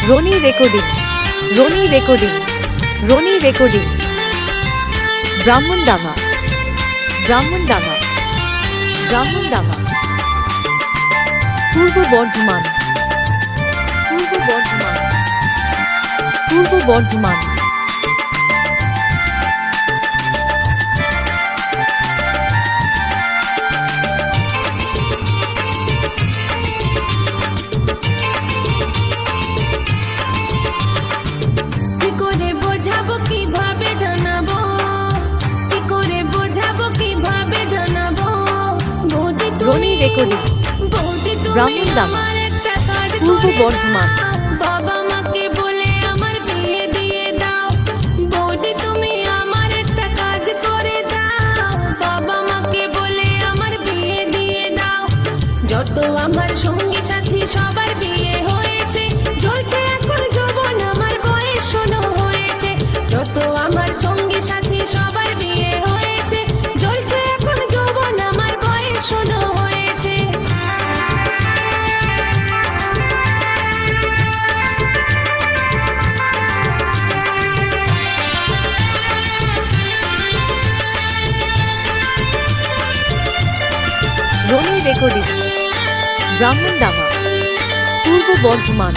Roni recording, Roni recording, Roni recording, Brahmandanga, Brahmandanga, Brahmandanga, Purba Bardhaman, পূর্ব বর্ধমান, পূর্ব Bardhaman, Roni recording, Brahmandanga, Purba Bardhaman, বাবা মাকে বলে আমার বিয়ে দিয়ে দাও। বৌদি তুমি আমার একটা কাজ করে দাও। বাবা মাকে বলে আমার বিয়ে দিয়ে দাও। যত আমার সঙ্গী সাথী সবার বিয়ে হয়েছে, চলছে এখন যৌবন আমার বয়স 16 হয়েছে। যত আমার সঙ্গী সাথী সবার বিয়ে হয়েছে, চলছে এখন যৌবন আমার বয়স 16 হয়েছে। রনি রেকর্ডিং, ব্রাহ্মণডাঙ্গা, পূর্ব বর্ধমান,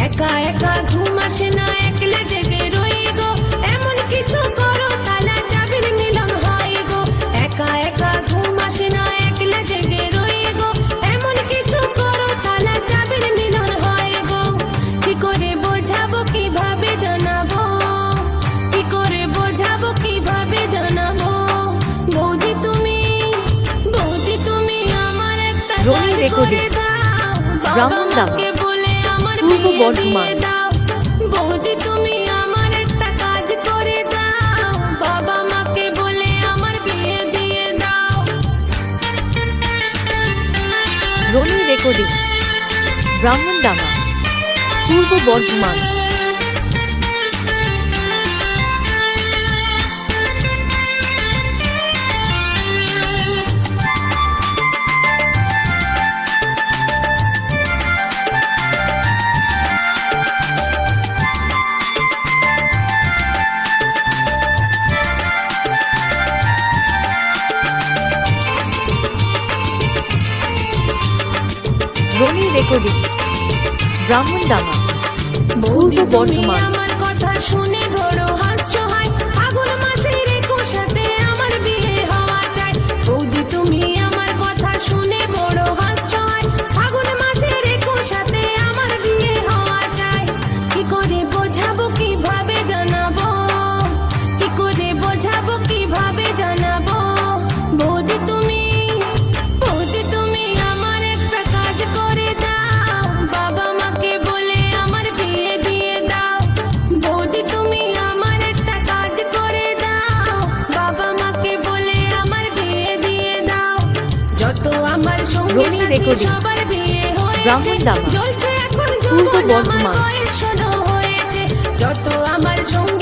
একা একা ঘুম আসে না, একলা জেগে রই গো। এমন কিছু করো তালা চাবির মিলন হয় গো। একা একা ঘুম আসে না, একলা জেগে রই গো। এমন কিছু করো তালা চাবির মিলন হয় গো। কি করে বোঝাবো কিভাবে জানাবো, কি করে বোঝাবো কিভাবে জানাবো। বৌদি তুমি, বৌদি তুমি আমার একটা রনি রেকর্ডিং, ব্রাহ্মণডাঙ্গা, পূর্ব বর্ধমান, বৌদি তুমি আমার একটা কাজ করে দাও। বাবা মাকে বলে আমার বিয়ে দিয়ে দাও। রনি রেকর্ডিং, ব্রাহ্মণডাঙ্গা, পূর্ব বর্ধমান, রনি রেকর্ডিং, ব্রাহ্মণডাঙ্গা, পূর্ব বৌদি তুমি বর্ধমান, আমার কথা শুনে বড় হাসছো হয়। ফাগুন মাসের 21 সাথে আমার বিয়ে হওয়া চাই। বৌদি তুমি আমার কথা শুনে বড় হাসছো হয়। ফাগুন মাসের 21 সাথে আমার বিয়ে হওয়া চাই। কি করে বোঝাবো কিভাবে জানাবো, কি করে বোঝাবো কিভাবে জানাবো। বৌদি তুমি, বৌদি তুমি আমার একটা কাজ করে দাও। বাবা মাকে বলে আমার বিয়ে দিয়ে দাও। বৌদি তুমি আমার একটা কাজ করে দাও। বাবা মাকে বলে আমার বিয়ে দিয়ে দাও। যত আমার সঙ্গী রনি সাথী রেকর্ডিং, সবার বিয়ে হয়েছে, ব্রাহ্মণডাঙ্গা, চলছে এখন পূর্ব যৌবন আমার বর্ধমান, বয়স 16 হয়েছে। যত আমার সঙ্গী